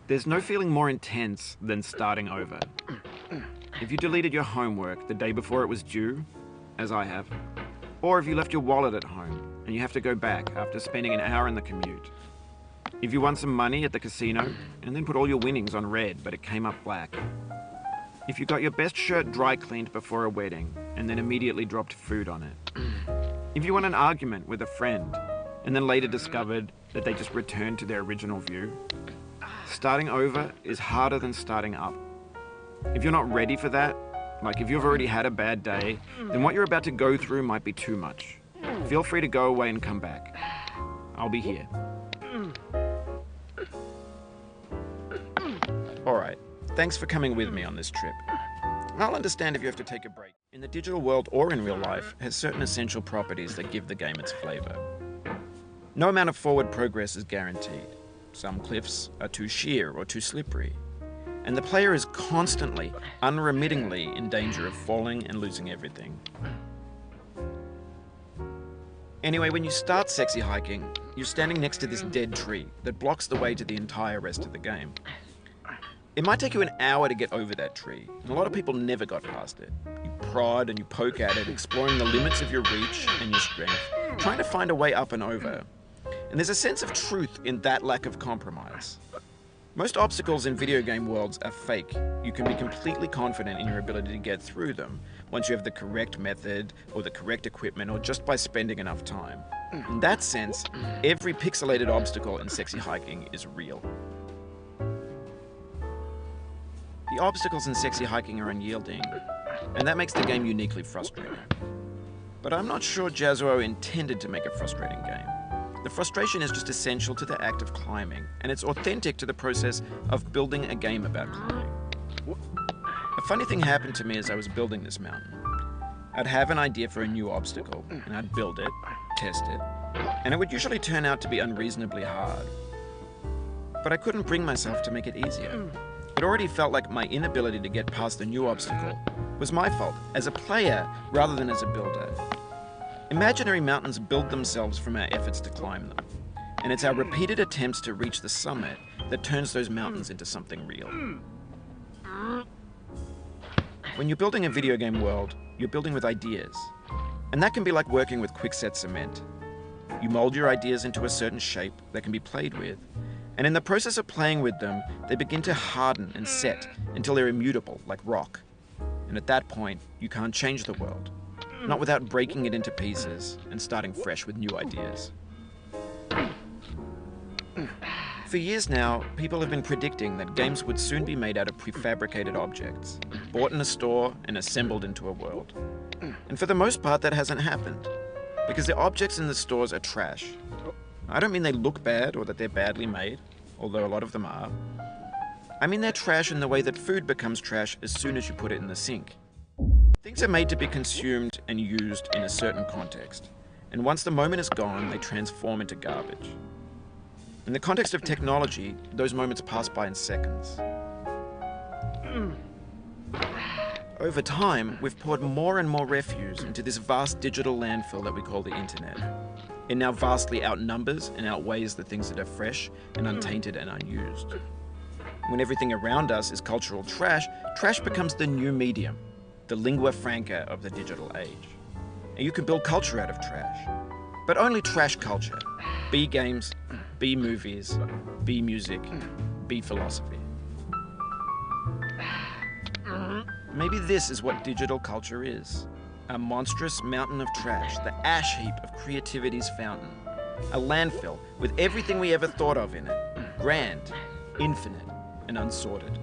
There's no feeling more intense than starting over. If you deleted your homework the day before it was due, as I have, or if you left your wallet at home and you have to go back after spending an hour in the commute. If you won some money at the casino and then put all your winnings on red but it came up black. If you got your best shirt dry cleaned before a wedding and then immediately dropped food on it. If you won an argument with a friend and then later discovered that they just returned to their original view. Starting over is harder than starting up. If you're not ready for that, like if you've already had a bad day, then what you're about to go through might be too much. Feel free to go away and come back. I'll be here. Alright, thanks for coming with me on this trip. I'll understand if you have to take a break. In the digital world or in real life, has certain essential properties that give the game its flavor. No amount of forward progress is guaranteed. Some cliffs are too sheer or too slippery. And the player is constantly, unremittingly in danger of falling and losing everything. Anyway, when you start sexy hiking, you're standing next to this dead tree that blocks the way to the entire rest of the game. It might take you an hour to get over that tree, and a lot of people never got past it. You prod and you poke at it, exploring the limits of your reach and your strength, trying to find a way up and over. And there's a sense of truth in that lack of compromise. Most obstacles in video game worlds are fake. You can be completely confident in your ability to get through them once you have the correct method or the correct equipment or just by spending enough time. In that sense, every pixelated obstacle in sexy hiking is real. The obstacles in sexy hiking are unyielding, and that makes the game uniquely frustrating. But I'm not sure Jazzuo intended to make a frustrating game. The frustration is just essential to the act of climbing, and it's authentic to the process of building a game about climbing. A funny thing happened to me as I was building this mountain. I'd have an idea for a new obstacle, and I'd build it, test it, and it would usually turn out to be unreasonably hard. But I couldn't bring myself to make it easier. It already felt like my inability to get past the new obstacle was my fault as a player rather than as a builder. Imaginary mountains build themselves from our efforts to climb them, and it's our repeated attempts to reach the summit that turns those mountains into something real. When you're building a video game world, you're building with ideas, and that can be like working with quickset cement. You mold your ideas into a certain shape that can be played with, and in the process of playing with them, they begin to harden and set until they're immutable, like rock. And at that point, you can't change the world. Not without breaking it into pieces and starting fresh with new ideas. For years now, people have been predicting that games would soon be made out of prefabricated objects, bought in a store and assembled into a world. And for the most part, that hasn't happened, because the objects in the stores are trash. I don't mean they look bad or that they're badly made, although a lot of them are. I mean they're trash in the way that food becomes trash as soon as you put it in the sink. Things are made to be consumed and used in a certain context, and once the moment is gone, they transform into garbage. In the context of technology, those moments pass by in seconds. Over time, we've poured more and more refuse into this vast digital landfill that we call the internet. It now vastly outnumbers and outweighs the things that are fresh and untainted and unused. When everything around us is cultural trash, trash becomes the new medium, the lingua franca of the digital age. And you can build culture out of trash, but only trash culture. B games, B movies, B music, B philosophy. Maybe this is what digital culture is. A monstrous mountain of trash, the ash heap of creativity's fountain. A landfill with everything we ever thought of in it. Grand, infinite, and unsorted.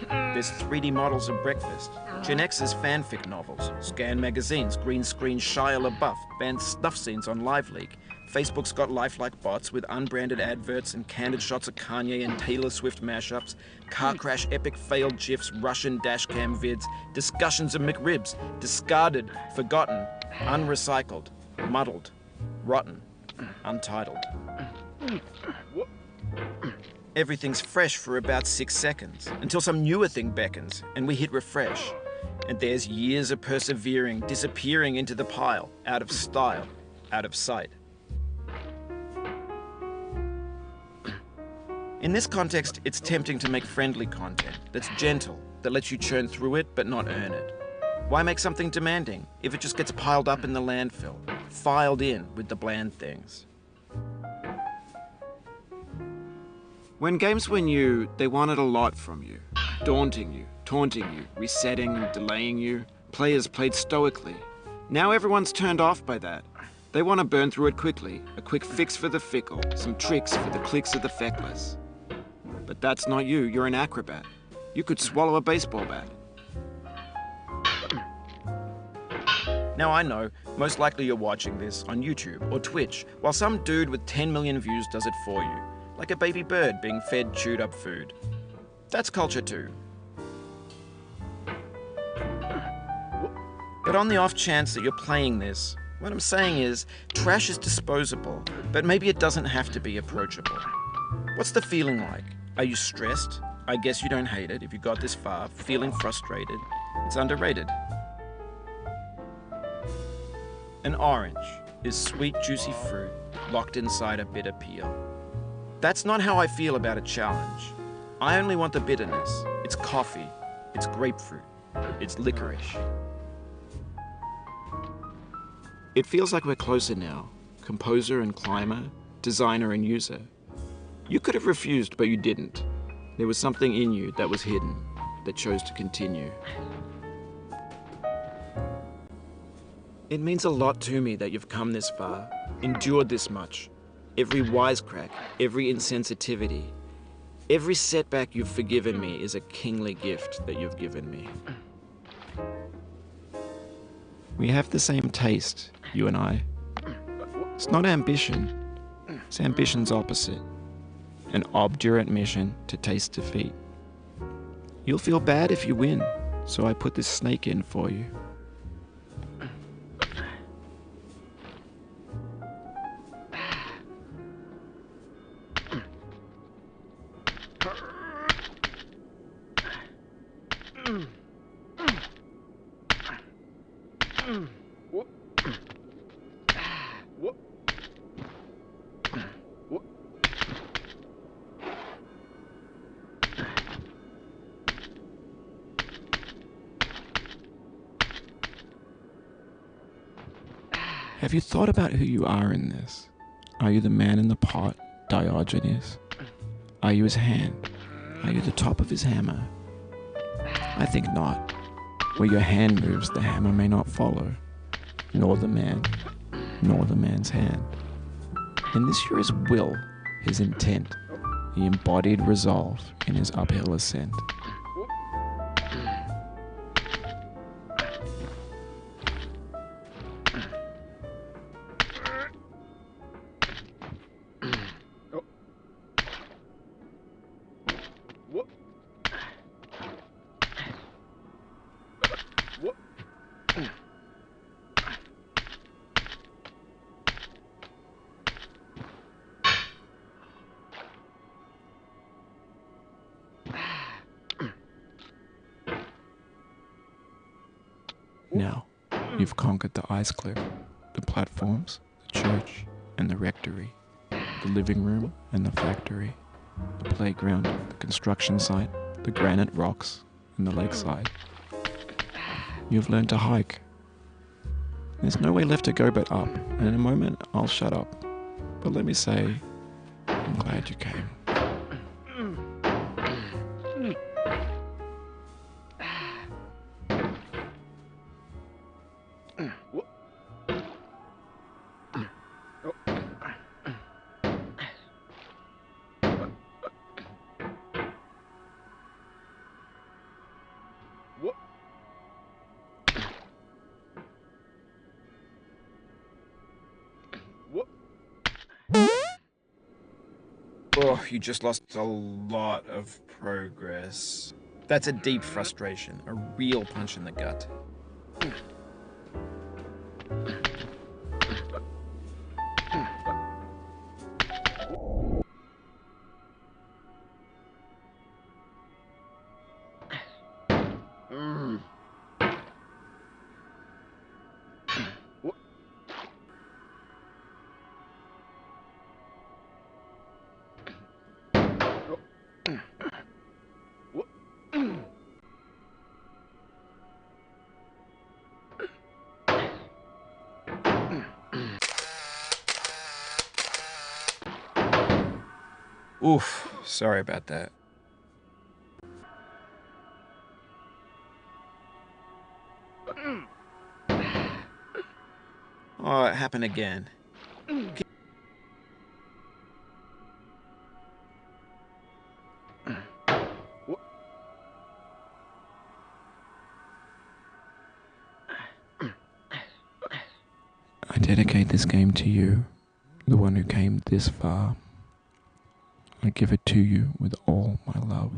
There's 3D models of breakfast, Gen X's fanfic novels, scan magazines, green screen Shia LaBeouf, banned snuff scenes on LiveLeak. Facebook's got lifelike bots with unbranded adverts and candid shots of Kanye and Taylor Swift mashups, car crash epic failed GIFs, Russian dashcam vids, discussions of McRibs, discarded, forgotten, unrecycled, muddled, rotten, untitled. Everything's fresh for about 6 seconds, until some newer thing beckons, and we hit refresh. And there's years of persevering disappearing into the pile, out of style, out of sight. In this context, it's tempting to make friendly content that's gentle, that lets you churn through it but not earn it. Why make something demanding if it just gets piled up in the landfill, filed in with the bland things? When games were new, they wanted a lot from you. Daunting you, taunting you, resetting and delaying you. Players played stoically. Now everyone's turned off by that. They want to burn through it quickly, a quick fix for the fickle, some tricks for the clicks of the feckless. But that's not you, you're an acrobat. You could swallow a baseball bat. Now I know, most likely you're watching this on YouTube or Twitch, while some dude with 10 million views does it for you, like a baby bird being fed chewed up food. That's culture too. But on the off chance that you're playing this, what I'm saying is, trash is disposable, but maybe it doesn't have to be approachable. What's the feeling like? Are you stressed? I guess you don't hate it if you got this far, feeling frustrated. It's underrated. An orange is sweet, juicy fruit locked inside a bitter peel. That's not how I feel about a challenge. I only want the bitterness. It's coffee, it's grapefruit, it's licorice. It feels like we're closer now, composer and climber, designer and user. You could have refused, but you didn't. There was something in you that was hidden, that chose to continue. It means a lot to me that you've come this far, endured this much. Every wisecrack, every insensitivity, every setback you've forgiven me is a kingly gift that you've given me. We have the same taste, you and I. It's not ambition, it's ambition's opposite. An obdurate mission to taste defeat. You'll feel bad if you win, so I put this snake in for you. Have you thought about who you are in this? Are you the man in the pot, Diogenes? Are you his hand? Are you the top of his hammer? I think not. Where your hand moves, the hammer may not follow, nor the man, nor the man's hand. And this here is will, his intent, the embodied resolve in his uphill ascent. Now, you've conquered the ice cliff, the platforms, the church, and the rectory, the living room and the factory, the playground, the construction site, the granite rocks, and the lakeside. You've learned to hike. There's no way left to go but up, and in a moment I'll shut up. But let me say, I'm glad you came. Oh, you just lost a lot of progress. That's a deep frustration, a real punch in the gut. Oof, sorry about that. Oh, it happened again. I dedicate this game to you, the one who came this far. I give it to you with all my love.